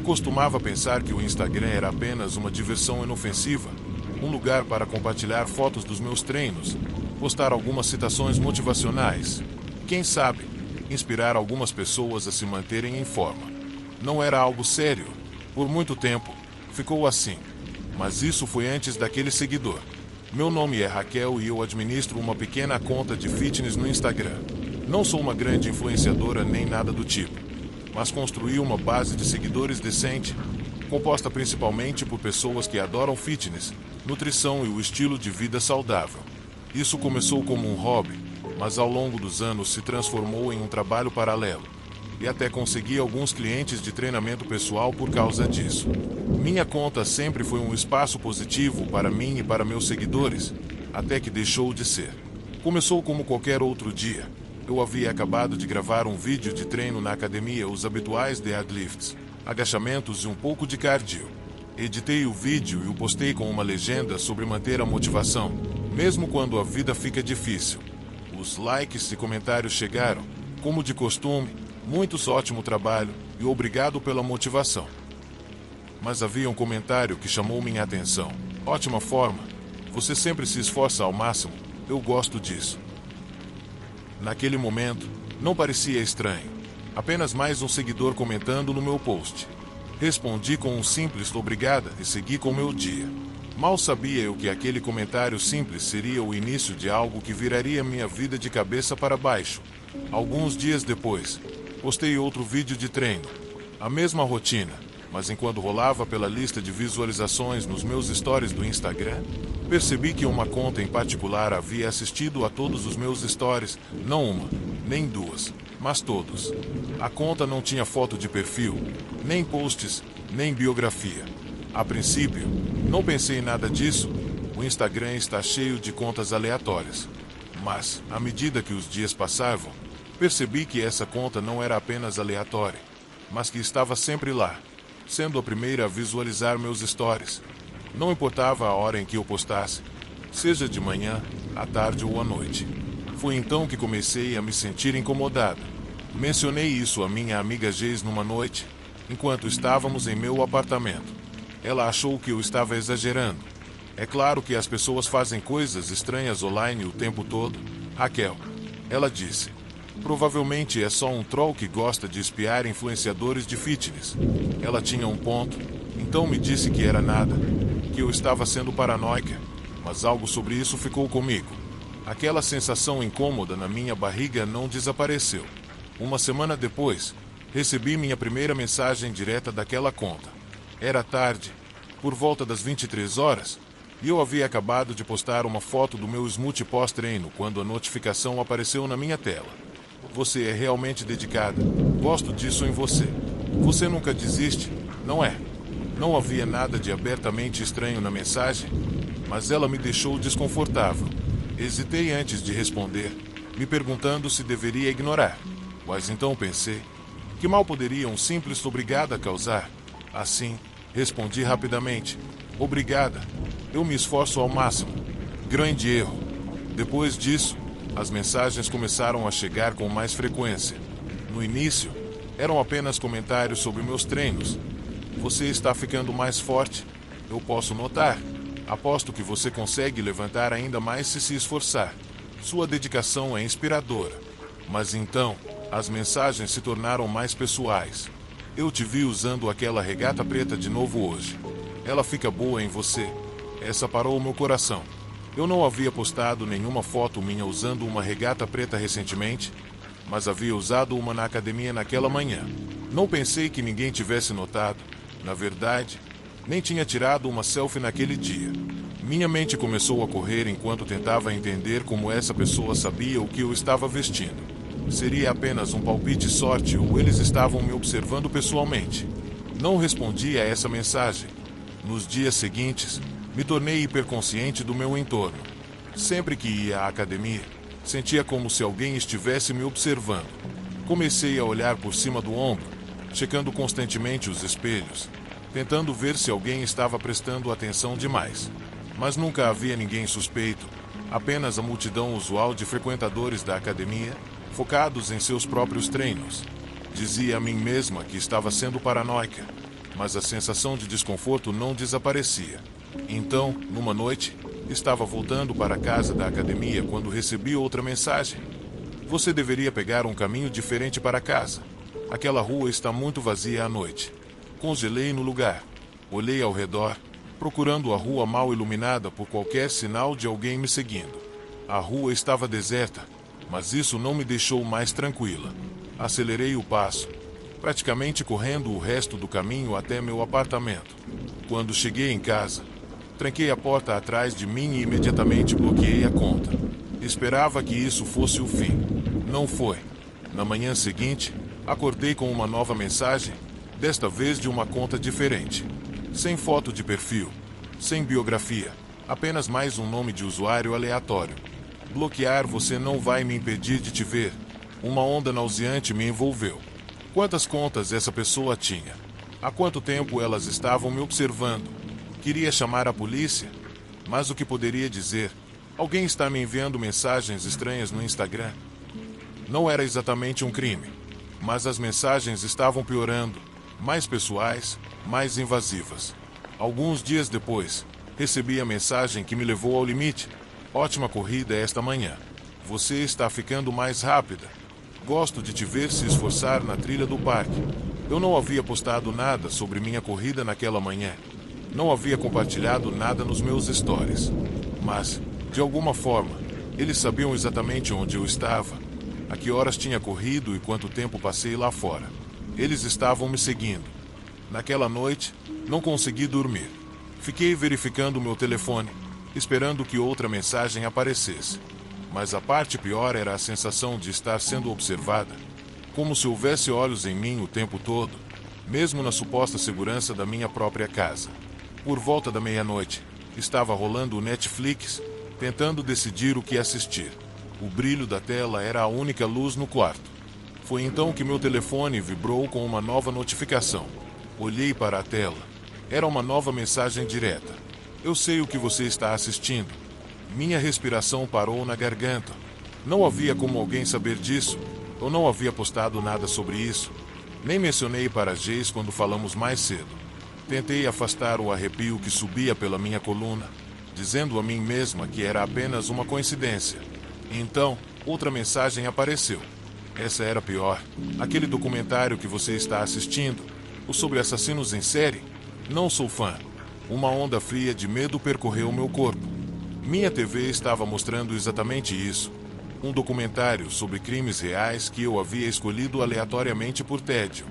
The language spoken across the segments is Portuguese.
costumava pensar que o Instagram era apenas uma diversão inofensiva, um lugar para compartilhar fotos dos meus treinos, postar algumas citações motivacionais, quem sabe, inspirar algumas pessoas a se manterem em forma. Não era algo sério. Por muito tempo, ficou assim. Mas isso foi antes daquele seguidor. Meu nome é Raquel e eu administro uma pequena conta de fitness no Instagram. Não sou uma grande influenciadora nem nada do tipo, mas construí uma base de seguidores decente, composta principalmente por pessoas que adoram fitness, nutrição e o estilo de vida saudável. Isso começou como um hobby, mas ao longo dos anos se transformou em um trabalho paralelo. E até consegui alguns clientes de treinamento pessoal por causa disso. Minha conta sempre foi um espaço positivo para mim e para meus seguidores, até que deixou de ser. Começou como qualquer outro dia. Eu havia acabado de gravar um vídeo de treino na academia, os habituais deadlifts, agachamentos e um pouco de cardio. Editei o vídeo e o postei com uma legenda sobre manter a motivação, mesmo quando a vida fica difícil. Os likes e comentários chegaram, como de costume, muitos ótimo trabalho e obrigado pela motivação. Mas havia um comentário que chamou minha atenção. Ótima forma. Você sempre se esforça ao máximo. Eu gosto disso. Naquele momento, não parecia estranho. Apenas mais um seguidor comentando no meu post. Respondi com um simples obrigada e segui com meu dia. Mal sabia eu que aquele comentário simples seria o início de algo que viraria minha vida de cabeça para baixo. Alguns dias depois, postei outro vídeo de treino. A mesma rotina, mas enquanto rolava pela lista de visualizações nos meus stories do Instagram, percebi que uma conta em particular havia assistido a todos os meus stories, não uma, nem duas, mas todos. A conta não tinha foto de perfil, nem posts, nem biografia. A princípio, não pensei em nada disso. O Instagram está cheio de contas aleatórias. Mas, à medida que os dias passavam, percebi que essa conta não era apenas aleatória, mas que estava sempre lá, sendo a primeira a visualizar meus stories. Não importava a hora em que eu postasse, seja de manhã, à tarde ou à noite. Foi então que comecei a me sentir incomodado. Mencionei isso à minha amiga Geis numa noite, enquanto estávamos em meu apartamento. Ela achou que eu estava exagerando. É claro que as pessoas fazem coisas estranhas online o tempo todo, Raquel. Ela disse. Provavelmente é só um troll que gosta de espiar influenciadores de fitness. Ela tinha um ponto, então me disse que era nada, que eu estava sendo paranoica, mas algo sobre isso ficou comigo. Aquela sensação incômoda na minha barriga não desapareceu. Uma semana depois, recebi minha primeira mensagem direta daquela conta. Era tarde, por volta das 23 horas, e eu havia acabado de postar uma foto do meu smoothie pós-treino quando a notificação apareceu na minha tela. Você é realmente dedicada. Gosto disso em você. Você nunca desiste, não é? Não havia nada de abertamente estranho na mensagem, mas ela me deixou desconfortável. Hesitei antes de responder, me perguntando se deveria ignorar. Mas então pensei, que mal poderia um simples obrigada causar? Assim, respondi rapidamente, obrigada. Eu me esforço ao máximo. Grande erro. Depois disso, as mensagens começaram a chegar com mais frequência. No início, eram apenas comentários sobre meus treinos. Você está ficando mais forte. Eu posso notar. Aposto que você consegue levantar ainda mais se esforçar. Sua dedicação é inspiradora. Mas então, as mensagens se tornaram mais pessoais. Eu te vi usando aquela regata preta de novo hoje. Ela fica boa em você. Essa parou o meu coração. Eu não havia postado nenhuma foto minha usando uma regata preta recentemente, mas havia usado uma na academia naquela manhã. Não pensei que ninguém tivesse notado. Na verdade, nem tinha tirado uma selfie naquele dia. Minha mente começou a correr enquanto tentava entender como essa pessoa sabia o que eu estava vestindo. Seria apenas um palpite sorte ou eles estavam me observando pessoalmente? Não respondi a essa mensagem. Nos dias seguintes, me tornei hiperconsciente do meu entorno. Sempre que ia à academia, sentia como se alguém estivesse me observando. Comecei a olhar por cima do ombro, checando constantemente os espelhos, tentando ver se alguém estava prestando atenção demais. Mas nunca havia ninguém suspeito, apenas a multidão usual de frequentadores da academia, focados em seus próprios treinos. Dizia a mim mesma que estava sendo paranoica, mas a sensação de desconforto não desaparecia. Então, numa noite, estava voltando para a casa da academia quando recebi outra mensagem. Você deveria pegar um caminho diferente para casa. Aquela rua está muito vazia à noite. Congelei no lugar. Olhei ao redor, procurando a rua mal iluminada por qualquer sinal de alguém me seguindo. A rua estava deserta, mas isso não me deixou mais tranquila. Acelerei o passo, praticamente correndo o resto do caminho até meu apartamento. Quando cheguei em casa, tranquei a porta atrás de mim e imediatamente bloqueei a conta. Esperava que isso fosse o fim. Não foi. Na manhã seguinte, acordei com uma nova mensagem, desta vez de uma conta diferente. Sem foto de perfil, sem biografia, apenas mais um nome de usuário aleatório. Bloquear você não vai me impedir de te ver. Uma onda nauseante me envolveu. Quantas contas essa pessoa tinha? Há quanto tempo elas estavam me observando? Queria chamar a polícia? Mas o que poderia dizer? Alguém está me enviando mensagens estranhas no Instagram? Não era exatamente um crime, mas as mensagens estavam piorando, mais pessoais, mais invasivas. Alguns dias depois, recebi a mensagem que me levou ao limite. Ótima corrida esta manhã. Você está ficando mais rápida. Gosto de te ver se esforçar na trilha do parque. Eu não havia postado nada sobre minha corrida naquela manhã. Não havia compartilhado nada nos meus stories. Mas, de alguma forma, eles sabiam exatamente onde eu estava, a que horas tinha corrido e quanto tempo passei lá fora. Eles estavam me seguindo. Naquela noite, não consegui dormir. Fiquei verificando meu telefone, esperando que outra mensagem aparecesse. Mas a parte pior era a sensação de estar sendo observada, como se houvesse olhos em mim o tempo todo, mesmo na suposta segurança da minha própria casa. Por volta da meia-noite, estava rolando o Netflix, tentando decidir o que assistir. O brilho da tela era a única luz no quarto. Foi então que meu telefone vibrou com uma nova notificação. Olhei para a tela. Era uma nova mensagem direta. Eu sei o que você está assistindo. Minha respiração parou na garganta. Não havia como alguém saber disso. Eu não havia postado nada sobre isso. Nem mencionei para Jace quando falamos mais cedo. Tentei afastar o arrepio que subia pela minha coluna, dizendo a mim mesma que era apenas uma coincidência. Então, outra mensagem apareceu. Essa era pior. Aquele documentário que você está assistindo, o sobre assassinos em série? Não sou fã. Uma onda fria de medo percorreu meu corpo. Minha TV estava mostrando exatamente isso. Um documentário sobre crimes reais que eu havia escolhido aleatoriamente por tédio.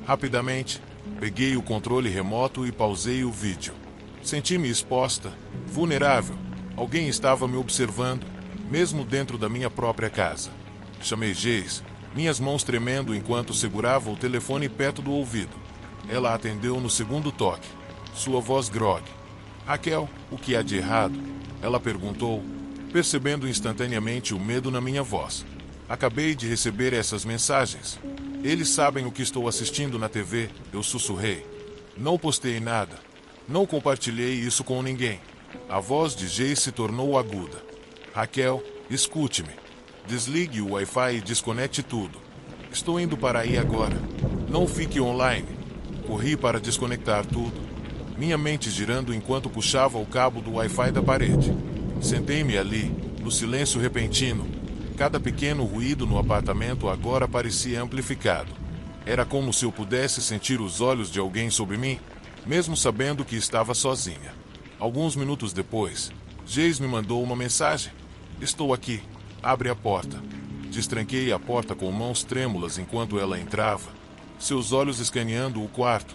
Rapidamente, peguei o controle remoto e pausei o vídeo. Senti-me exposta, vulnerável. Alguém estava me observando, mesmo dentro da minha própria casa. Chamei Jace, minhas mãos tremendo enquanto segurava o telefone perto do ouvido. Ela atendeu no segundo toque. Sua voz grogue. Raquel, o que há de errado? Ela perguntou, percebendo instantaneamente o medo na minha voz. Acabei de receber essas mensagens. Eles sabem o que estou assistindo na TV, eu sussurrei. Não postei nada. Não compartilhei isso com ninguém. A voz de Jace se tornou aguda. Raquel, escute-me. Desligue o Wi-Fi e desconecte tudo. Estou indo para aí agora. Não fique online. Corri para desconectar tudo. Minha mente girando enquanto puxava o cabo do Wi-Fi da parede. Sentei-me ali, no silêncio repentino. Cada pequeno ruído no apartamento agora parecia amplificado. Era como se eu pudesse sentir os olhos de alguém sobre mim, mesmo sabendo que estava sozinha. Alguns minutos depois, Jace me mandou uma mensagem. Estou aqui. Abre a porta. Destranquei a porta com mãos trêmulas enquanto ela entrava, seus olhos escaneando o quarto,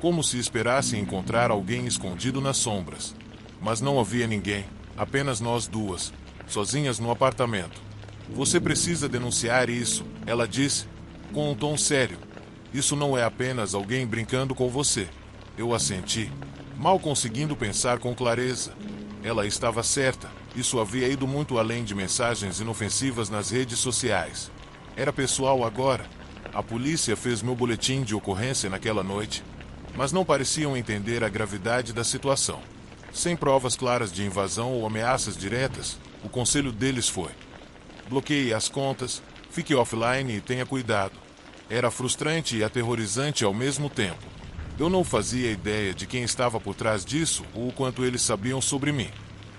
como se esperasse encontrar alguém escondido nas sombras. Mas não havia ninguém, apenas nós duas, sozinhas no apartamento. Você precisa denunciar isso, ela disse, com um tom sério. Isso não é apenas alguém brincando com você. Eu assenti, mal conseguindo pensar com clareza. Ela estava certa, isso havia ido muito além de mensagens inofensivas nas redes sociais. Era pessoal agora. A polícia fez meu boletim de ocorrência naquela noite, mas não pareciam entender a gravidade da situação. Sem provas claras de invasão ou ameaças diretas, o conselho deles foi: bloqueie as contas, fique offline e tenha cuidado. Era frustrante e aterrorizante ao mesmo tempo. Eu não fazia ideia de quem estava por trás disso ou o quanto eles sabiam sobre mim.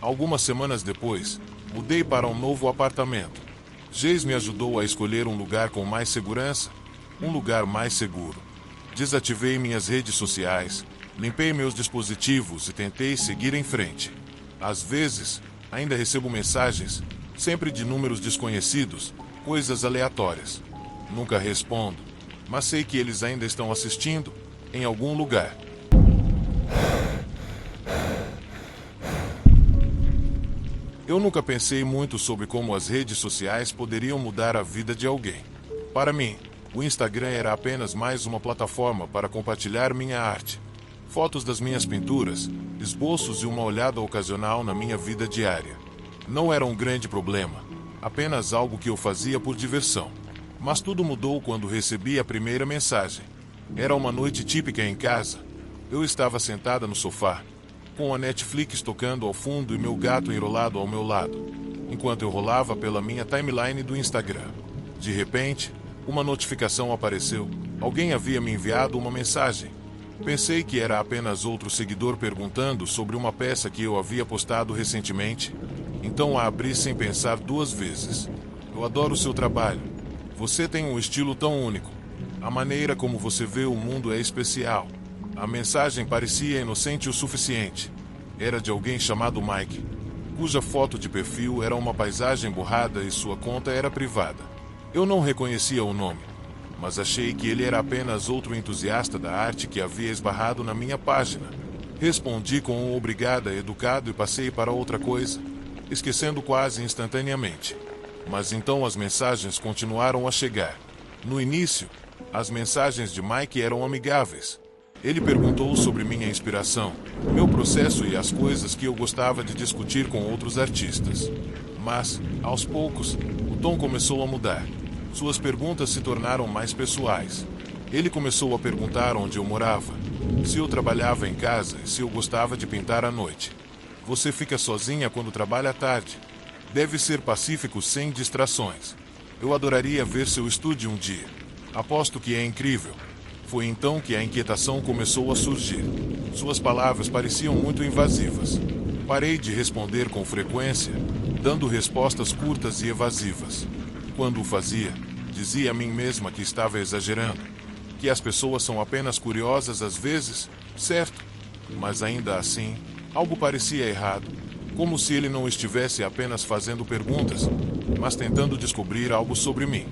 Algumas semanas depois, mudei para um novo apartamento. Jace me ajudou a escolher um lugar com mais segurança, um lugar mais seguro. Desativei minhas redes sociais, limpei meus dispositivos e tentei seguir em frente. Às vezes, ainda recebo mensagens, sempre de números desconhecidos, coisas aleatórias. Nunca respondo, mas sei que eles ainda estão assistindo, em algum lugar. Eu nunca pensei muito sobre como as redes sociais poderiam mudar a vida de alguém. Para mim, o Instagram era apenas mais uma plataforma para compartilhar minha arte. Fotos das minhas pinturas, esboços e uma olhada ocasional na minha vida diária. Não era um grande problema, apenas algo que eu fazia por diversão. Mas tudo mudou quando recebi a primeira mensagem. Era uma noite típica em casa. Eu estava sentada no sofá, com a Netflix tocando ao fundo e meu gato enrolado ao meu lado, enquanto eu rolava pela minha timeline do Instagram. De repente, uma notificação apareceu. Alguém havia me enviado uma mensagem. Pensei que era apenas outro seguidor perguntando sobre uma peça que eu havia postado recentemente. Então a abri sem pensar duas vezes. Eu adoro seu trabalho. Você tem um estilo tão único. A maneira como você vê o mundo é especial. A mensagem parecia inocente o suficiente. Era de alguém chamado Mike, cuja foto de perfil era uma paisagem borrada e sua conta era privada. Eu não reconhecia o nome, mas achei que ele era apenas outro entusiasta da arte que havia esbarrado na minha página. Respondi com um obrigada educado e passei para outra coisa, esquecendo quase instantaneamente. Mas então as mensagens continuaram a chegar. No início, as mensagens de Mike eram amigáveis. Ele perguntou sobre minha inspiração, meu processo e as coisas que eu gostava de discutir com outros artistas. Mas, aos poucos, o tom começou a mudar. Suas perguntas se tornaram mais pessoais. Ele começou a perguntar onde eu morava, se eu trabalhava em casa e se eu gostava de pintar à noite. Você fica sozinha quando trabalha à tarde. Deve ser pacífico sem distrações. Eu adoraria ver seu estúdio um dia. Aposto que é incrível. Foi então que a inquietação começou a surgir. Suas palavras pareciam muito invasivas. Parei de responder com frequência, dando respostas curtas e evasivas. Quando o fazia, dizia a mim mesma que estava exagerando, que as pessoas são apenas curiosas às vezes, certo? Mas ainda assim, algo parecia errado, como se ele não estivesse apenas fazendo perguntas, mas tentando descobrir algo sobre mim.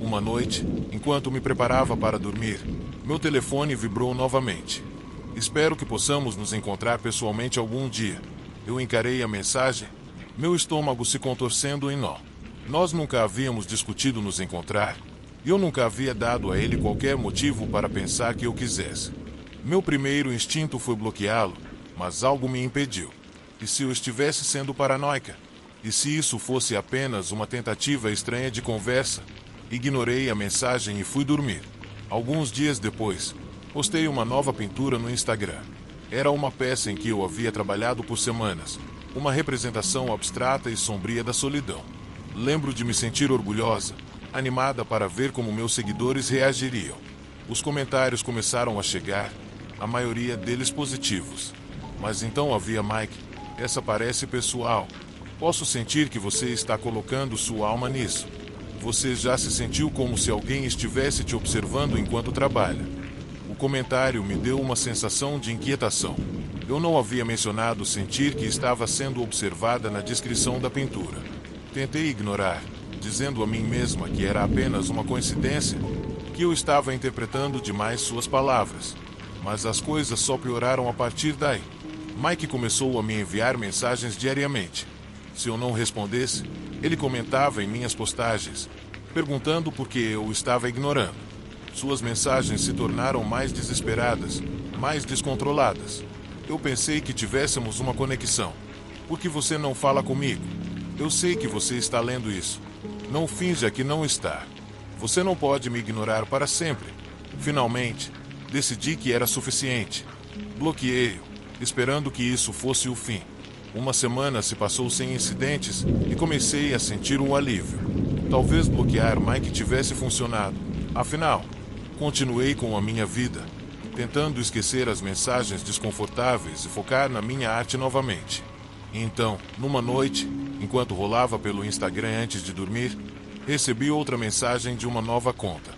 Uma noite, enquanto me preparava para dormir, meu telefone vibrou novamente. Espero que possamos nos encontrar pessoalmente algum dia. Eu encarei a mensagem, meu estômago se contorcendo em nó. Nós nunca havíamos discutido nos encontrar, e eu nunca havia dado a ele qualquer motivo para pensar que eu quisesse. Meu primeiro instinto foi bloqueá-lo, mas algo me impediu. E se eu estivesse sendo paranoica? E se isso fosse apenas uma tentativa estranha de conversa? Ignorei a mensagem e fui dormir. Alguns dias depois, postei uma nova pintura no Instagram. Era uma peça em que eu havia trabalhado por semanas, uma representação abstrata e sombria da solidão. Lembro de me sentir orgulhosa, animada para ver como meus seguidores reagiriam. Os comentários começaram a chegar, a maioria deles positivos. Mas então havia Mike. Essa parece pessoal. Posso sentir que você está colocando sua alma nisso. Você já se sentiu como se alguém estivesse te observando enquanto trabalha. O comentário me deu uma sensação de inquietação. Eu não havia mencionado sentir que estava sendo observada na descrição da pintura. Tentei ignorar, dizendo a mim mesma que era apenas uma coincidência, que eu estava interpretando demais suas palavras. Mas as coisas só pioraram a partir daí. Mike começou a me enviar mensagens diariamente. Se eu não respondesse, ele comentava em minhas postagens, perguntando por que eu estava ignorando. Suas mensagens se tornaram mais desesperadas, mais descontroladas. Eu pensei que tivéssemos uma conexão. Por que você não fala comigo? Eu sei que você está lendo isso. Não finja que não está. Você não pode me ignorar para sempre. Finalmente, decidi que era suficiente. Bloqueei-o, esperando que isso fosse o fim. Uma semana se passou sem incidentes e comecei a sentir um alívio. Talvez bloquear Mike tivesse funcionado. Afinal, continuei com a minha vida. tentando esquecer as mensagens desconfortáveis e focar na minha arte novamente. Então, numa noite, enquanto rolava pelo Instagram antes de dormir, recebi outra mensagem de uma nova conta.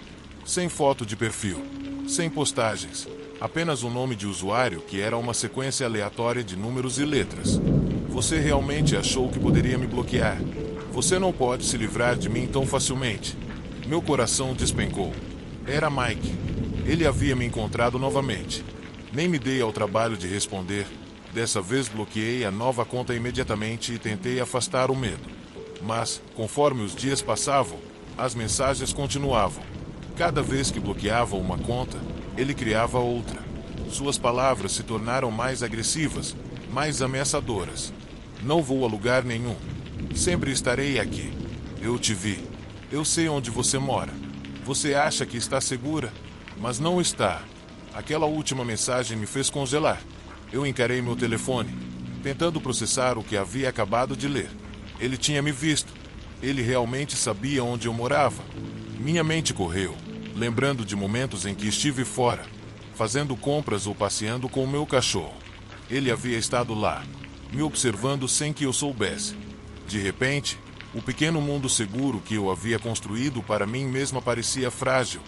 Sem foto de perfil, sem postagens, apenas um nome de usuário que era uma sequência aleatória de números e letras. Você realmente achou que poderia me bloquear? Você não pode se livrar de mim tão facilmente. Meu coração despencou. Era Mike. Ele havia me encontrado novamente. Nem me dei ao trabalho de responder. Dessa vez bloqueei a nova conta imediatamente e tentei afastar o medo. Mas, conforme os dias passavam, as mensagens continuavam. Cada vez que bloqueava uma conta, ele criava outra. Suas palavras se tornaram mais agressivas, mais ameaçadoras. Não vou a lugar nenhum. Sempre estarei aqui. Eu te vi. Eu sei onde você mora. Você acha que está segura, mas não está. Aquela última mensagem me fez congelar. Eu encarei meu telefone, tentando processar o que havia acabado de ler. Ele tinha me visto. Ele realmente sabia onde eu morava. Minha mente correu, lembrando de momentos em que estive fora, fazendo compras ou passeando com o meu cachorro. Ele havia estado lá, me observando sem que eu soubesse. De repente, o pequeno mundo seguro que eu havia construído para mim mesma parecia frágil.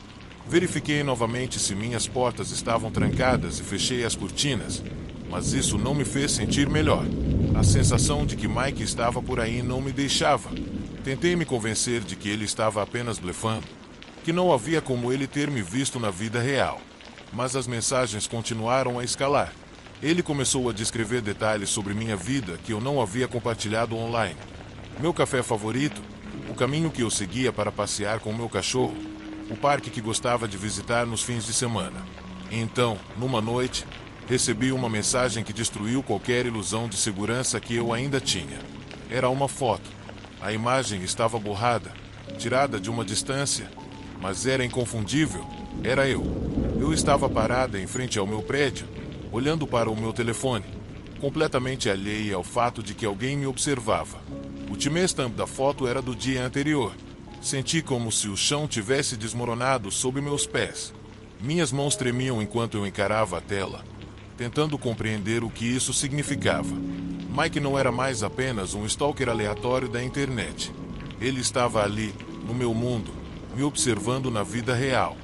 Verifiquei novamente se minhas portas estavam trancadas e fechei as cortinas, mas isso não me fez sentir melhor. A sensação de que Mike estava por aí não me deixava. Tentei me convencer de que ele estava apenas blefando, que não havia como ele ter me visto na vida real. Mas as mensagens continuaram a escalar. Ele começou a descrever detalhes sobre minha vida que eu não havia compartilhado online. Meu café favorito, o caminho que eu seguia para passear com meu cachorro, o parque que gostava de visitar nos fins de semana. Então, numa noite, recebi uma mensagem que destruiu qualquer ilusão de segurança que eu ainda tinha. Era uma foto. A imagem estava borrada, tirada de uma distância, mas era inconfundível. Era eu. Eu estava parada em frente ao meu prédio, olhando para o meu telefone, completamente alheia ao fato de que alguém me observava. O timestamp da foto era do dia anterior. Senti como se o chão tivesse desmoronado sob meus pés. Minhas mãos tremiam enquanto eu encarava a tela, tentando compreender o que isso significava. Mike não era mais apenas um stalker aleatório da internet. Ele estava ali, no meu mundo, me observando na vida real.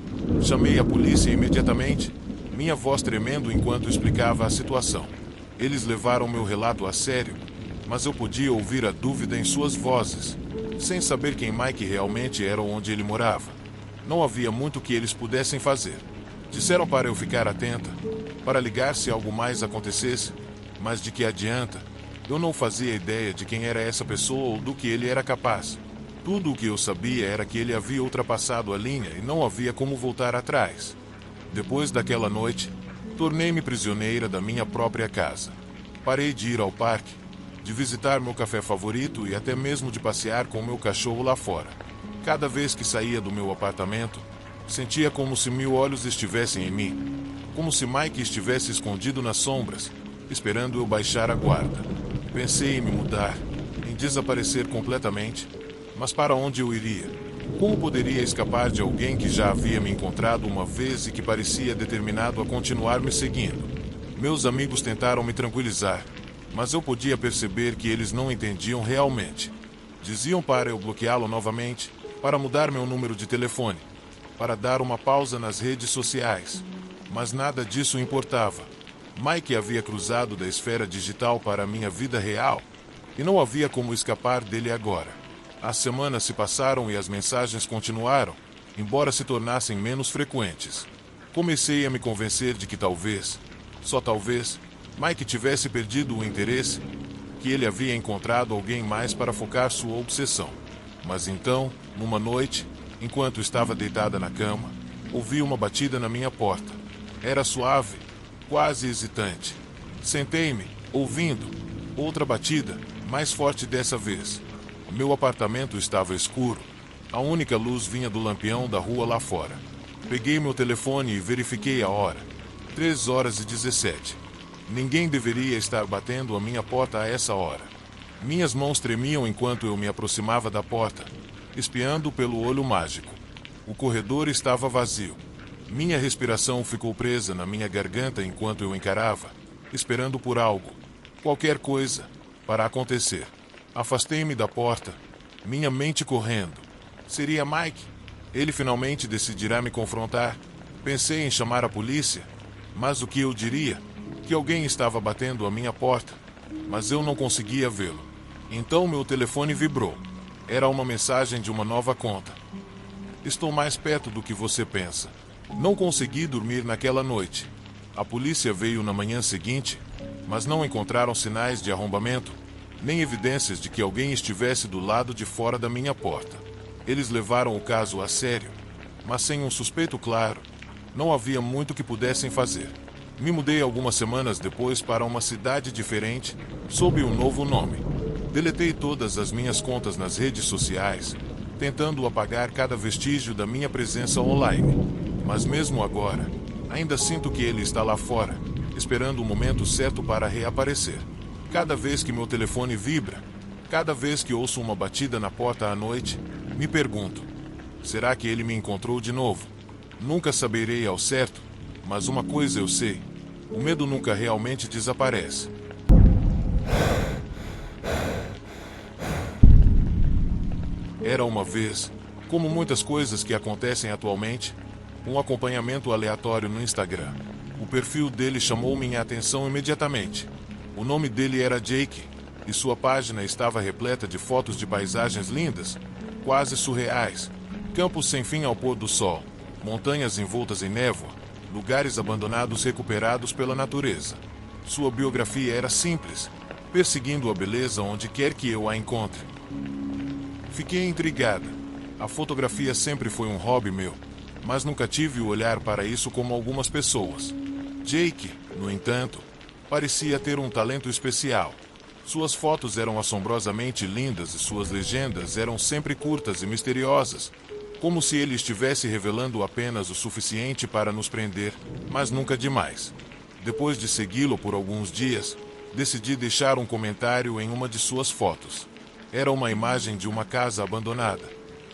Chamei a polícia imediatamente, minha voz tremendo enquanto explicava a situação. Eles levaram meu relato a sério, mas eu podia ouvir a dúvida em suas vozes, sem saber quem Mike realmente era ou onde ele morava. Não havia muito que eles pudessem fazer. Disseram para eu ficar atenta, para ligar se algo mais acontecesse, mas de que adianta? Eu não fazia ideia de quem era essa pessoa ou do que ele era capaz. Tudo o que eu sabia era que ele havia ultrapassado a linha e não havia como voltar atrás. Depois daquela noite, tornei-me prisioneira da minha própria casa. Parei de ir ao parque, de visitar meu café favorito e até mesmo de passear com meu cachorro lá fora. Cada vez que saía do meu apartamento, sentia como se 1000 olhos estivessem em mim, como se Mike estivesse escondido nas sombras, esperando eu baixar a guarda. Pensei em me mudar, em desaparecer completamente, mas para onde eu iria? Como poderia escapar de alguém que já havia me encontrado uma vez e que parecia determinado a continuar me seguindo? Meus amigos tentaram me tranquilizar, mas eu podia perceber que eles não entendiam realmente. Diziam para eu bloqueá-lo novamente, para mudar meu número de telefone, para dar uma pausa nas redes sociais. Mas nada disso importava. Mike havia cruzado da esfera digital para a minha vida real, e não havia como escapar dele agora. As semanas se passaram e as mensagens continuaram, embora se tornassem menos frequentes. Comecei a me convencer de que talvez, só talvez, Mike tivesse perdido o interesse, que ele havia encontrado alguém mais para focar sua obsessão. Mas então, numa noite, enquanto estava deitada na cama, ouvi uma batida na minha porta. Era suave, quase hesitante. Sentei-me, ouvindo. Outra batida, mais forte dessa vez. Meu apartamento estava escuro. A única luz vinha do lampião da rua lá fora. Peguei meu telefone e verifiquei a hora. 3h17. Ninguém deveria estar batendo a minha porta a essa hora. Minhas mãos tremiam enquanto eu me aproximava da porta, espiando pelo olho mágico. O corredor estava vazio. Minha respiração ficou presa na minha garganta enquanto eu encarava, esperando por algo, qualquer coisa, para acontecer. Afastei-me da porta, minha mente correndo. Seria Mike? Ele finalmente decidirá me confrontar. Pensei em chamar a polícia, mas o que eu diria? Que alguém estava batendo à minha porta, mas eu não conseguia vê-lo. Então meu telefone vibrou. Era uma mensagem de uma nova conta. Estou mais perto do que você pensa. Não consegui dormir naquela noite. A polícia veio na manhã seguinte, mas não encontraram sinais de arrombamento, nem evidências de que alguém estivesse do lado de fora da minha porta. Eles levaram o caso a sério, mas sem um suspeito claro, não havia muito que pudessem fazer. Me mudei algumas semanas depois para uma cidade diferente, sob um novo nome. Deletei todas as minhas contas nas redes sociais, tentando apagar cada vestígio da minha presença online. Mas mesmo agora, ainda sinto que ele está lá fora, esperando o momento certo para reaparecer. Cada vez que meu telefone vibra, cada vez que ouço uma batida na porta à noite, me pergunto: será que ele me encontrou de novo? Nunca saberei ao certo, mas uma coisa eu sei: o medo nunca realmente desaparece. Era uma vez, como muitas coisas que acontecem atualmente, um acompanhamento aleatório no Instagram. O perfil dele chamou minha atenção imediatamente. O nome dele era Jake, e sua página estava repleta de fotos de paisagens lindas, quase surreais, campos sem fim ao pôr do sol, montanhas envoltas em névoa, lugares abandonados recuperados pela natureza. Sua biografia era simples, perseguindo a beleza onde quer que eu a encontre. Fiquei intrigada. A fotografia sempre foi um hobby meu, mas nunca tive o olhar para isso como algumas pessoas. Jake, no entanto, parecia ter um talento especial. Suas fotos eram assombrosamente lindas e suas legendas eram sempre curtas e misteriosas, como se ele estivesse revelando apenas o suficiente para nos prender, mas nunca demais. Depois de segui-lo por alguns dias, decidi deixar um comentário em uma de suas fotos. Era uma imagem de uma casa abandonada,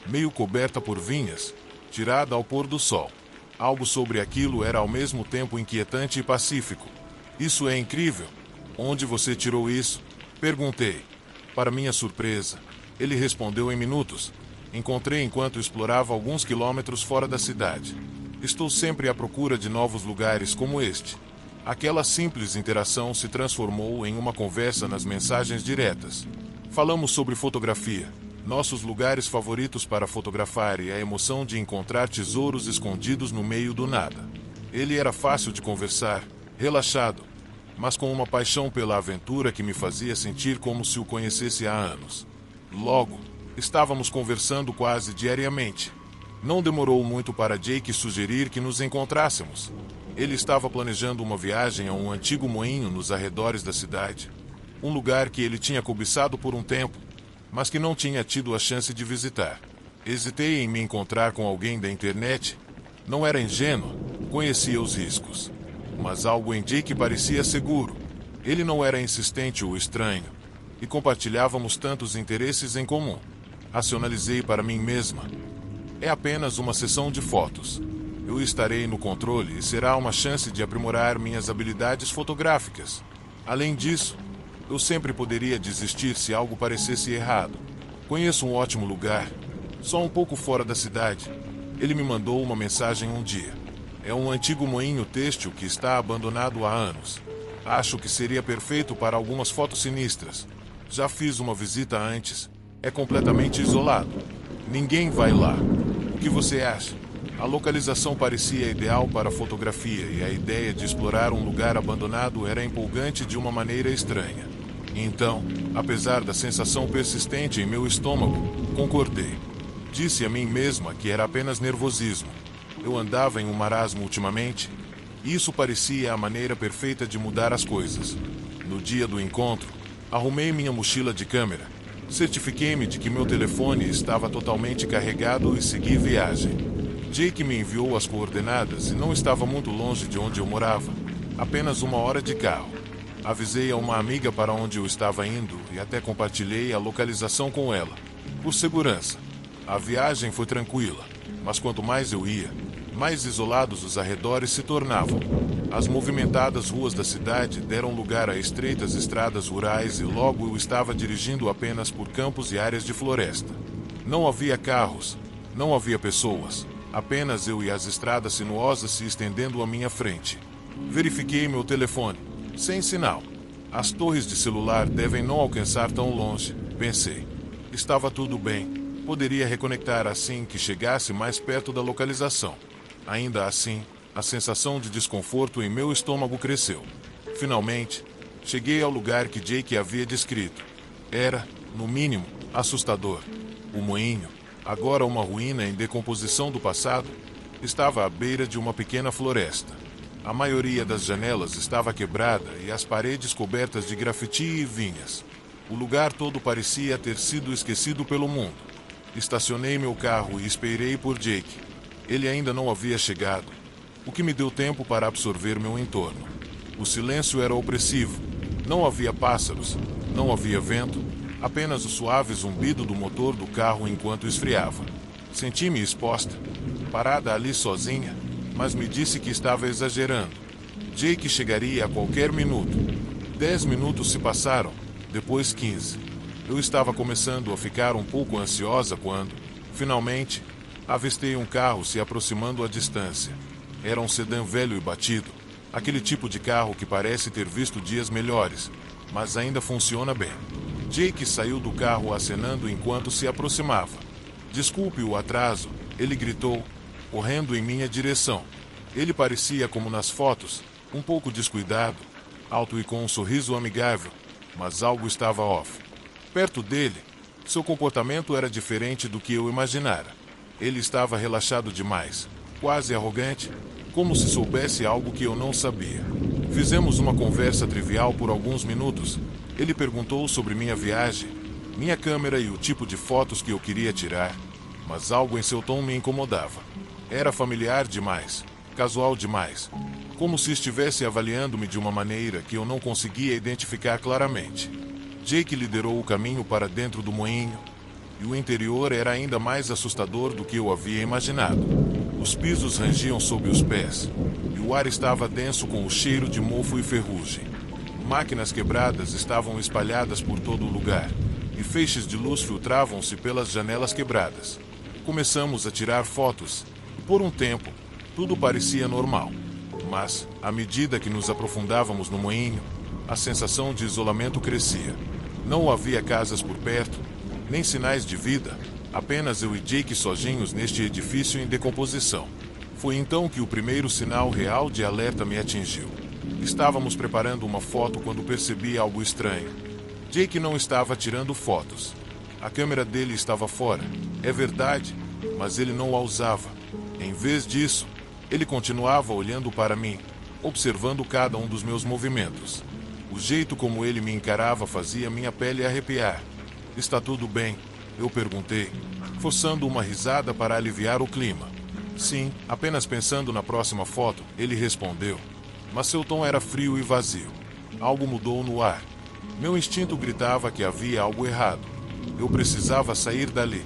meio coberta por vinhas, tirada ao pôr do sol. Algo sobre aquilo era ao mesmo tempo inquietante e pacífico. Isso é incrível. Onde você tirou isso? Perguntei. Para minha surpresa, ele respondeu em minutos. Encontrei enquanto explorava alguns quilômetros fora da cidade. Estou sempre à procura de novos lugares como este. Aquela simples interação se transformou em uma conversa nas mensagens diretas. Falamos sobre fotografia, nossos lugares favoritos para fotografar e a emoção de encontrar tesouros escondidos no meio do nada. Ele era fácil de conversar, relaxado, mas com uma paixão pela aventura que me fazia sentir como se o conhecesse há anos. Logo, estávamos conversando quase diariamente. Não demorou muito para Jake sugerir que nos encontrássemos. Ele estava planejando uma viagem a um antigo moinho nos arredores da cidade. Um lugar que ele tinha cobiçado por um tempo, mas que não tinha tido a chance de visitar. Hesitei em me encontrar com alguém da internet. Não era ingênuo, conhecia os riscos. Mas algo em Jake parecia seguro. Ele não era insistente ou estranho. E compartilhávamos tantos interesses em comum. Racionalizei para mim mesma. É apenas uma sessão de fotos. Eu estarei no controle e será uma chance de aprimorar minhas habilidades fotográficas. Além disso, eu sempre poderia desistir se algo parecesse errado. Conheço um ótimo lugar, só um pouco fora da cidade. Ele me mandou uma mensagem um dia. É um antigo moinho têxtil que está abandonado há anos. Acho que seria perfeito para algumas fotos sinistras. Já fiz uma visita antes. É completamente isolado. Ninguém vai lá. O que você acha? A localização parecia ideal para a fotografia e a ideia de explorar um lugar abandonado era empolgante de uma maneira estranha. Então, apesar da sensação persistente em meu estômago, concordei. Disse a mim mesma que era apenas nervosismo. Eu andava em um marasmo ultimamente, e isso parecia a maneira perfeita de mudar as coisas. No dia do encontro, arrumei minha mochila de câmera, certifiquei-me de que meu telefone estava totalmente carregado e segui viagem. Jake me enviou as coordenadas e não estava muito longe de onde eu morava, apenas 1 hora de carro. Avisei a uma amiga para onde eu estava indo e até compartilhei a localização com ela, por segurança. A viagem foi tranquila, mas quanto mais eu ia, Mais isolados os arredores se tornavam. As movimentadas ruas da cidade deram lugar a estreitas estradas rurais e logo eu estava dirigindo apenas por campos e áreas de floresta. Não havia carros, não havia pessoas, apenas eu e as estradas sinuosas se estendendo à minha frente. Verifiquei meu telefone. Sem sinal. As torres de celular devem não alcançar tão longe, pensei. Estava tudo bem. Poderia reconectar assim que chegasse mais perto da localização. Ainda assim, a sensação de desconforto em meu estômago cresceu. Finalmente, cheguei ao lugar que Jake havia descrito. Era, no mínimo, assustador. O moinho, agora uma ruína em decomposição do passado, estava à beira de uma pequena floresta. A maioria das janelas estava quebrada e as paredes cobertas de grafite e vinhas. O lugar todo parecia ter sido esquecido pelo mundo. Estacionei meu carro e esperei por Jake. Ele ainda não havia chegado, o que me deu tempo para absorver meu entorno. O silêncio era opressivo. Não havia pássaros, não havia vento, apenas o suave zumbido do motor do carro enquanto esfriava. Senti-me exposta, parada ali sozinha, mas me disse que estava exagerando. Jake chegaria a qualquer minuto. 10 minutos se passaram, depois 15. Eu estava começando a ficar um pouco ansiosa quando, finalmente, avistei um carro se aproximando à distância. Era um sedã velho e batido, aquele tipo de carro que parece ter visto dias melhores, mas ainda funciona bem. Jake saiu do carro acenando enquanto se aproximava. Desculpe o atraso, ele gritou, correndo em minha direção. Ele parecia como nas fotos, um pouco descuidado, alto e com um sorriso amigável, mas algo estava off. Perto dele, seu comportamento era diferente do que eu imaginara. Ele estava relaxado demais, quase arrogante, como se soubesse algo que eu não sabia. Fizemos uma conversa trivial por alguns minutos. Ele perguntou sobre minha viagem, minha câmera e o tipo de fotos que eu queria tirar, mas algo em seu tom me incomodava. Era familiar demais, casual demais, como se estivesse avaliando-me de uma maneira que eu não conseguia identificar claramente. Jake liderou o caminho para dentro do moinho, e o interior era ainda mais assustador do que eu havia imaginado. Os pisos rangiam sob os pés, e o ar estava denso com o cheiro de mofo e ferrugem. Máquinas quebradas estavam espalhadas por todo o lugar, e feixes de luz filtravam-se pelas janelas quebradas. Começamos a tirar fotos, e por um tempo, tudo parecia normal. Mas, à medida que nos aprofundávamos no moinho, a sensação de isolamento crescia. Não havia casas por perto, nem sinais de vida, apenas eu e Jake sozinhos neste edifício em decomposição. Foi então que o primeiro sinal real de alerta me atingiu. Estávamos preparando uma foto quando percebi algo estranho. Jake não estava tirando fotos. A câmera dele estava fora, é verdade, mas ele não a usava. Em vez disso, ele continuava olhando para mim, observando cada um dos meus movimentos. O jeito como ele me encarava fazia minha pele arrepiar. Está tudo bem? Eu perguntei, forçando uma risada para aliviar o clima. Sim, apenas pensando na próxima foto, ele respondeu. Mas seu tom era frio e vazio. Algo mudou no ar. Meu instinto gritava que havia algo errado. Eu precisava sair dali.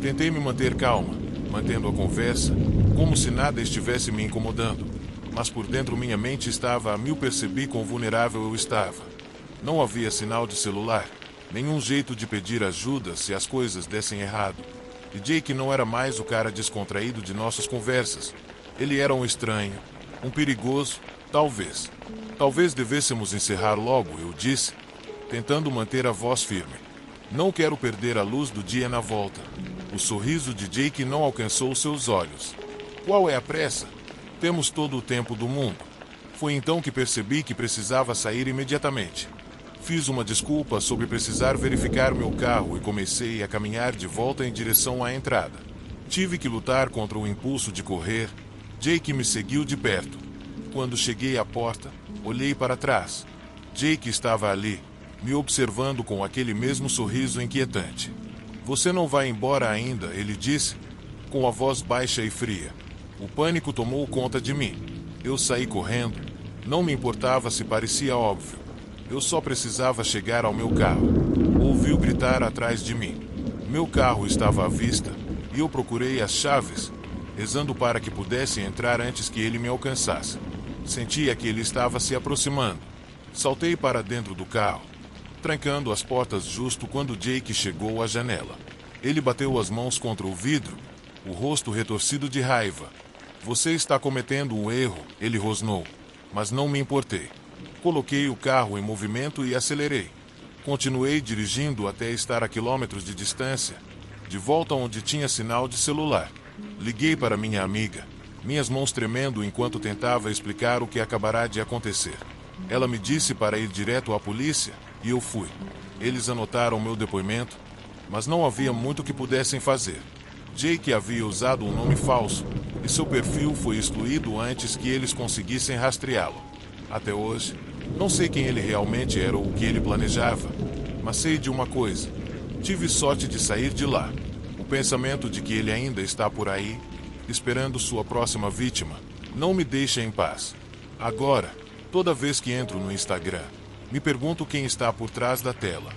Tentei me manter calma, mantendo a conversa, como se nada estivesse me incomodando. Mas por dentro minha mente estava a mil. Percebi quão vulnerável eu estava. Não havia sinal de celular, nenhum jeito de pedir ajuda se as coisas dessem errado. E Jake não era mais o cara descontraído de nossas conversas. Ele era um estranho, um perigoso, talvez. Talvez devêssemos encerrar logo, eu disse, tentando manter a voz firme. Não quero perder a luz do dia na volta. O sorriso de Jake não alcançou seus olhos. Qual é a pressa? Temos todo o tempo do mundo. Foi então que percebi que precisava sair imediatamente. Fiz uma desculpa sobre precisar verificar meu carro e comecei a caminhar de volta em direção à entrada. Tive que lutar contra o impulso de correr. Jake me seguiu de perto. Quando cheguei à porta, olhei para trás. Jake estava ali, me observando com aquele mesmo sorriso inquietante. Você não vai embora ainda, ele disse, com a voz baixa e fria. O pânico tomou conta de mim. Eu saí correndo. Não me importava se parecia óbvio. Eu só precisava chegar ao meu carro. Ouvi-o gritar atrás de mim. Meu carro estava à vista, e eu procurei as chaves. rezando para que pudesse entrar antes que ele me alcançasse. Sentia que ele estava se aproximando. Saltei para dentro do carro, trancando as portas justo quando Jake chegou à janela. Ele bateu as mãos contra o vidro, o rosto retorcido de raiva. Você está cometendo um erro, ele rosnou, mas não me importei. Coloquei o carro em movimento e acelerei. Continuei dirigindo até estar a quilômetros de distância, de volta onde tinha sinal de celular. Liguei para minha amiga, minhas mãos tremendo enquanto tentava explicar o que acabará de acontecer. Ela me disse para ir direto à polícia, e eu fui. Eles anotaram meu depoimento, mas não havia muito que pudessem fazer. Jake havia usado um nome falso, e seu perfil foi excluído antes que eles conseguissem rastreá-lo. Até hoje, não sei quem ele realmente era ou o que ele planejava, mas sei de uma coisa: tive sorte de sair de lá. O pensamento de que ele ainda está por aí, esperando sua próxima vítima, não me deixa em paz. Agora, toda vez que entro no Instagram, me pergunto quem está por trás da tela.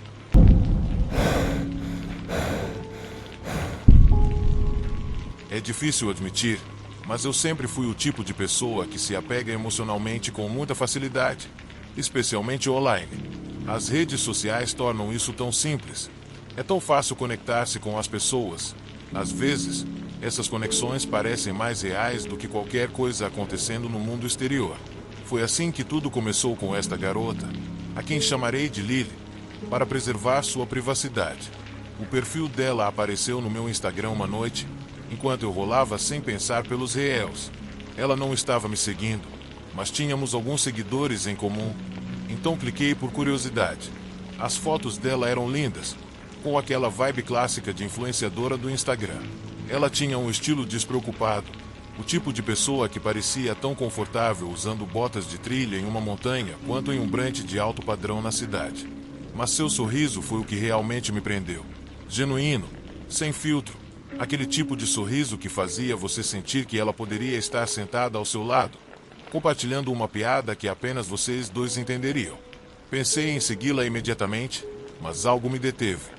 É difícil admitir, mas eu sempre fui o tipo de pessoa que se apega emocionalmente com muita facilidade, especialmente online. As redes sociais tornam isso tão simples. É tão fácil conectar-se com as pessoas. Às vezes, essas conexões parecem mais reais do que qualquer coisa acontecendo no mundo exterior. Foi assim que tudo começou com esta garota, a quem chamarei de Lily, para preservar sua privacidade. O perfil dela apareceu no meu Instagram uma noite, enquanto eu rolava sem pensar pelos reels. Ela não estava me seguindo, mas tínhamos alguns seguidores em comum, então cliquei por curiosidade. As fotos dela eram lindas, com aquela vibe clássica de influenciadora do Instagram. Ela tinha um estilo despreocupado, o tipo de pessoa que parecia tão confortável usando botas de trilha em uma montanha quanto em um brunch de alto padrão na cidade. Mas seu sorriso foi o que realmente me prendeu. Genuíno, sem filtro, aquele tipo de sorriso que fazia você sentir que ela poderia estar sentada ao seu lado, compartilhando uma piada que apenas vocês dois entenderiam. Pensei em segui-la imediatamente, mas algo me deteve.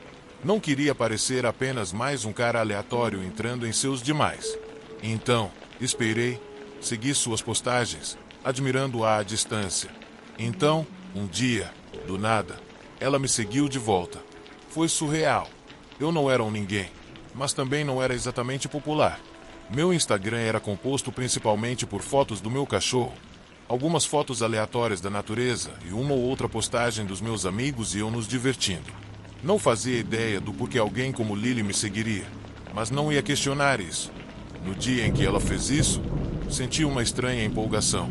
Não queria parecer apenas mais um cara aleatório entrando em seus demais. Então, esperei, segui suas postagens, admirando-a à distância. Então, um dia, do nada, ela me seguiu de volta. Foi surreal. Eu não era um ninguém, mas também não era exatamente popular. Meu Instagram era composto principalmente por fotos do meu cachorro, algumas fotos aleatórias da natureza e uma ou outra postagem dos meus amigos e eu nos divertindo. Não fazia ideia do porquê alguém como Lily me seguiria, mas não ia questionar isso. No dia em que ela fez isso, senti uma estranha empolgação,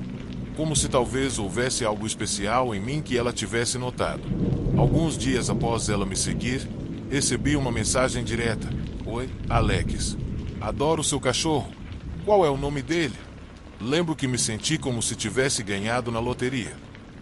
como se talvez houvesse algo especial em mim que ela tivesse notado. Alguns dias após ela me seguir, recebi uma mensagem direta. Oi, Alex. Adoro seu cachorro. Qual é o nome dele? Lembro que me senti como se tivesse ganhado na loteria.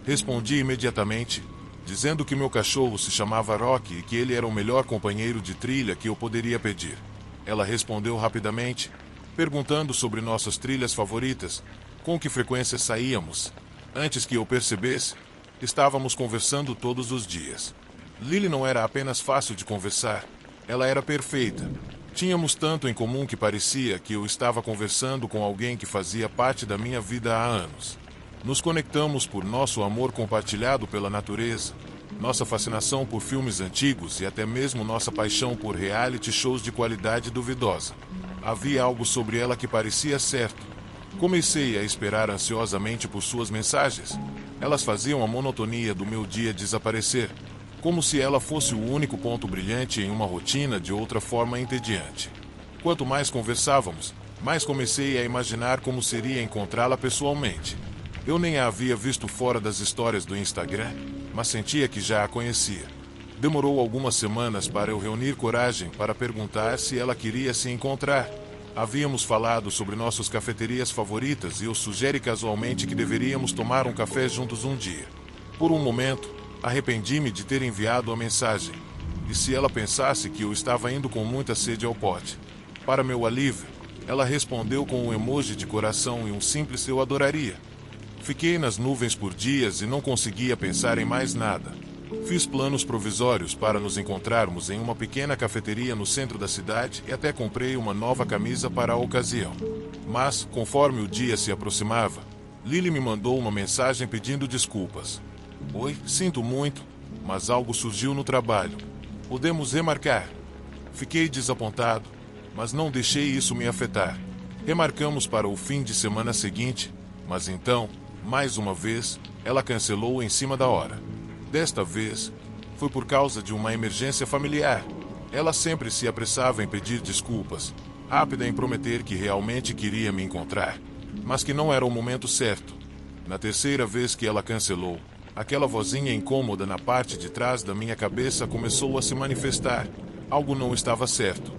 Respondi imediatamente, dizendo que meu cachorro se chamava Rocky e que ele era o melhor companheiro de trilha que eu poderia pedir. Ela respondeu rapidamente, perguntando sobre nossas trilhas favoritas, com que frequência saíamos. Antes que eu percebesse, estávamos conversando todos os dias. Lily não era apenas fácil de conversar, ela era perfeita. Tínhamos tanto em comum que parecia que eu estava conversando com alguém que fazia parte da minha vida há anos. Nos conectamos por nosso amor compartilhado pela natureza, nossa fascinação por filmes antigos e até mesmo nossa paixão por reality shows de qualidade duvidosa. Havia algo sobre ela que parecia certo. Comecei a esperar ansiosamente por suas mensagens. Elas faziam a monotonia do meu dia desaparecer, como se ela fosse o único ponto brilhante em uma rotina de outra forma entediante. Quanto mais conversávamos, mais comecei a imaginar como seria encontrá-la pessoalmente. Eu nem a havia visto fora das histórias do Instagram, mas sentia que já a conhecia. Demorou algumas semanas para eu reunir coragem para perguntar se ela queria se encontrar. Havíamos falado sobre nossas cafeterias favoritas e eu sugeri casualmente que deveríamos tomar um café juntos um dia. Por um momento, arrependi-me de ter enviado a mensagem. E se ela pensasse que eu estava indo com muita sede ao pote? Para meu alívio, ela respondeu com um emoji de coração e um simples "eu adoraria". Fiquei nas nuvens por dias e não conseguia pensar em mais nada. Fiz planos provisórios para nos encontrarmos em uma pequena cafeteria no centro da cidade e até comprei uma nova camisa para a ocasião. Mas, conforme o dia se aproximava, Lily me mandou uma mensagem pedindo desculpas. Oi, sinto muito, mas algo surgiu no trabalho. Podemos remarcar? Fiquei desapontado, mas não deixei isso me afetar. Remarcamos para o fim de semana seguinte, mas então, mais uma vez, ela cancelou em cima da hora. Desta vez, foi por causa de uma emergência familiar. Ela sempre se apressava em pedir desculpas, rápida em prometer que realmente queria me encontrar, mas que não era o momento certo. Na terceira vez que ela cancelou, aquela vozinha incômoda na parte de trás da minha cabeça começou a se manifestar. Algo não estava certo,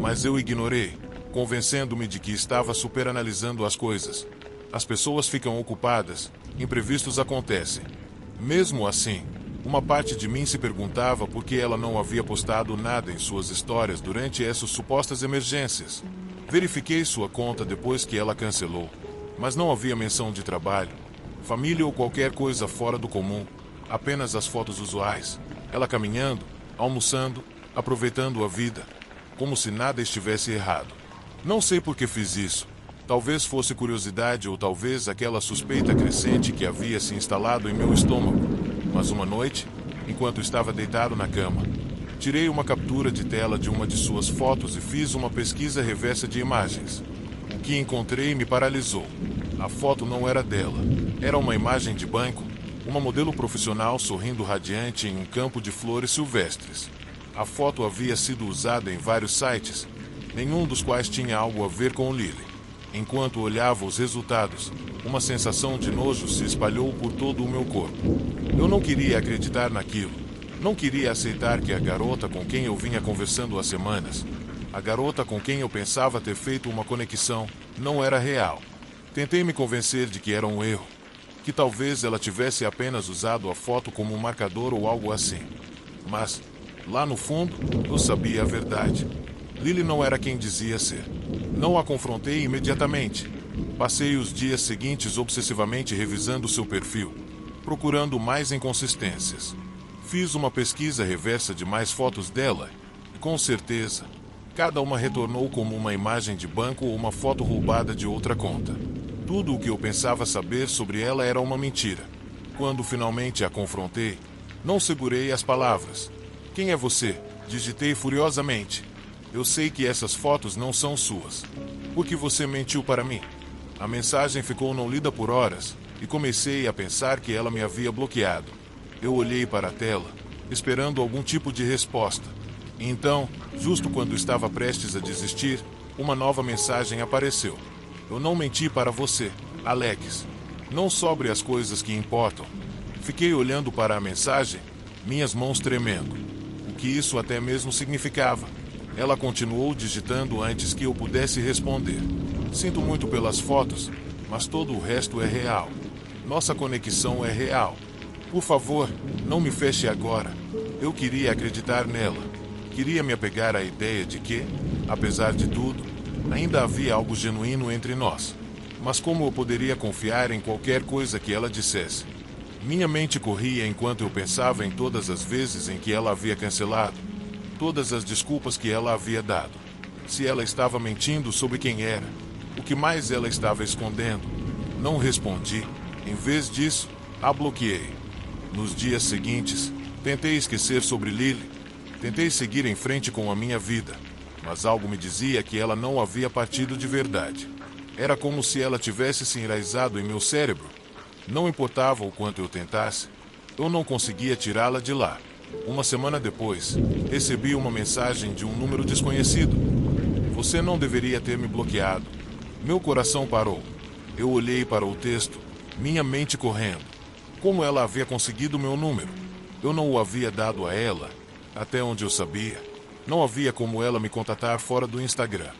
mas eu ignorei, convencendo-me de que estava superanalisando as coisas. As pessoas ficam ocupadas, imprevistos acontecem. Mesmo assim, uma parte de mim se perguntava por que ela não havia postado nada em suas histórias durante essas supostas emergências. Verifiquei sua conta depois que ela cancelou, mas não havia menção de trabalho, família ou qualquer coisa fora do comum, apenas as fotos usuais. Ela caminhando, almoçando, aproveitando a vida, como se nada estivesse errado. Não sei por que fiz isso. Talvez fosse curiosidade ou talvez aquela suspeita crescente que havia se instalado em meu estômago. Mas uma noite, enquanto estava deitado na cama, tirei uma captura de tela de uma de suas fotos e fiz uma pesquisa reversa de imagens. O que encontrei me paralisou. A foto não era dela. Era uma imagem de banco, uma modelo profissional sorrindo radiante em um campo de flores silvestres. A foto havia sido usada em vários sites, nenhum dos quais tinha algo a ver com Lily. Enquanto olhava os resultados, uma sensação de nojo se espalhou por todo o meu corpo. Eu não queria acreditar naquilo. Não queria aceitar que a garota com quem eu vinha conversando há semanas, a garota com quem eu pensava ter feito uma conexão, não era real. Tentei me convencer de que era um erro, que talvez ela tivesse apenas usado a foto como um marcador ou algo assim. Mas, lá no fundo, eu sabia a verdade. Lily não era quem dizia ser. Não a confrontei imediatamente. Passei os dias seguintes obsessivamente revisando seu perfil, procurando mais inconsistências. Fiz uma pesquisa reversa de mais fotos dela, e com certeza, cada uma retornou como uma imagem de banco ou uma foto roubada de outra conta. Tudo o que eu pensava saber sobre ela era uma mentira. Quando finalmente a confrontei, não segurei as palavras. Quem é você? Digitei furiosamente. Eu sei que essas fotos não são suas. Por que você mentiu para mim? A mensagem ficou não lida por horas, e comecei a pensar que ela me havia bloqueado. Eu olhei para a tela, esperando algum tipo de resposta. E então, justo quando estava prestes a desistir, uma nova mensagem apareceu. Eu não menti para você, Alex. Não sobre as coisas que importam. Fiquei olhando para a mensagem, minhas mãos tremendo. O que isso até mesmo significava. Ela continuou digitando antes que eu pudesse responder. Sinto muito pelas fotos, mas todo o resto é real. Nossa conexão é real. Por favor, não me feche agora. Eu queria acreditar nela. Queria me apegar à ideia de que, apesar de tudo, ainda havia algo genuíno entre nós. Mas como eu poderia confiar em qualquer coisa que ela dissesse? Minha mente corria enquanto eu pensava em todas as vezes em que ela havia cancelado. Todas as desculpas que ela havia dado. Se ela estava mentindo sobre quem era, o que mais ela estava escondendo? Não respondi. Em vez disso, a bloqueei. Nos dias seguintes, tentei esquecer sobre Lily. Tentei seguir em frente com a minha vida, mas algo me dizia que ela não havia partido de verdade. Era como se ela tivesse se enraizado em meu cérebro. Não importava o quanto eu tentasse, eu não conseguia tirá-la de lá. Uma semana depois, recebi uma mensagem de um número desconhecido. Você não deveria ter me bloqueado. Meu coração parou. Eu olhei para o texto, minha mente correndo. Como ela havia conseguido meu número? Eu não o havia dado a ela, até onde eu sabia. Não havia como ela me contatar fora do Instagram.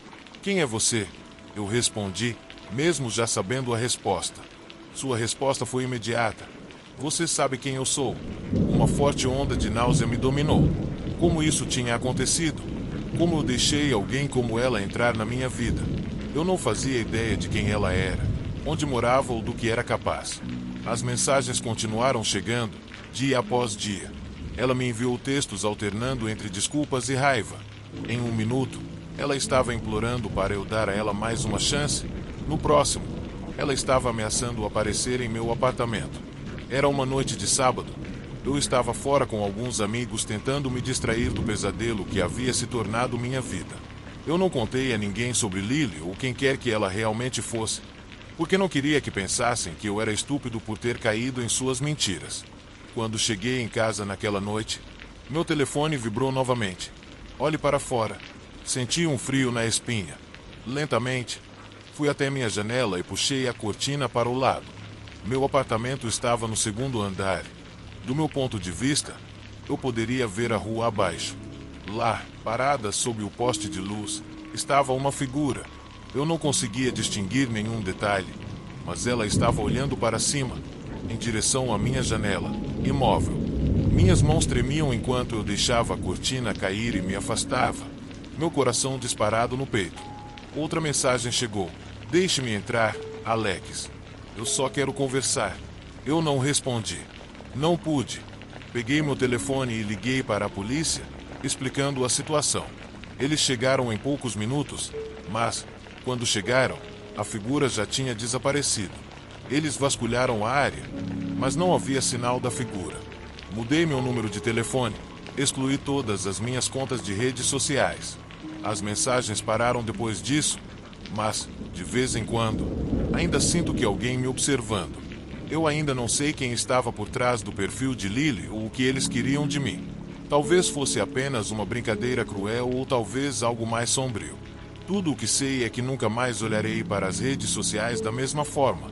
Quem é você? Eu respondi, mesmo já sabendo a resposta. Sua resposta foi imediata. Você sabe quem eu sou. Uma forte onda de náusea me dominou. Como isso tinha acontecido? Como eu deixei alguém como ela entrar na minha vida? Eu não fazia ideia de quem ela era, onde morava ou do que era capaz. As mensagens continuaram chegando, dia após dia. Ela me enviou textos alternando entre desculpas e raiva. Em um minuto, ela estava implorando para eu dar a ela mais uma chance. No próximo, ela estava ameaçando aparecer em meu apartamento. Era uma noite de sábado. Eu estava fora com alguns amigos tentando me distrair do pesadelo que havia se tornado minha vida. Eu não contei a ninguém sobre Lily ou quem quer que ela realmente fosse, porque não queria que pensassem que eu era estúpido por ter caído em suas mentiras. Quando cheguei em casa naquela noite, meu telefone vibrou novamente. Olhe para fora. Senti um frio na espinha. Lentamente, fui até minha janela e puxei a cortina para o lado. Meu apartamento estava no segundo andar. Do meu ponto de vista, eu poderia ver a rua abaixo. Lá, parada sob o poste de luz, estava uma figura. Eu não conseguia distinguir nenhum detalhe, mas ela estava olhando para cima, em direção à minha janela, imóvel. Minhas mãos tremiam enquanto eu deixava a cortina cair e me afastava. Meu coração disparado no peito. Outra mensagem chegou. Deixe-me entrar, Alex. Eu só quero conversar. Eu não respondi. Não pude. Peguei meu telefone e liguei para a polícia, explicando a situação. Eles chegaram em poucos minutos, mas, quando chegaram, a figura já tinha desaparecido. Eles vasculharam a área, mas não havia sinal da figura. Mudei meu número de telefone, excluí todas as minhas contas de redes sociais. As mensagens pararam depois disso, mas, de vez em quando, ainda sinto que alguém me observando. Eu ainda não sei quem estava por trás do perfil de Lily ou o que eles queriam de mim. Talvez fosse apenas uma brincadeira cruel ou talvez algo mais sombrio. Tudo o que sei é que nunca mais olharei para as redes sociais da mesma forma.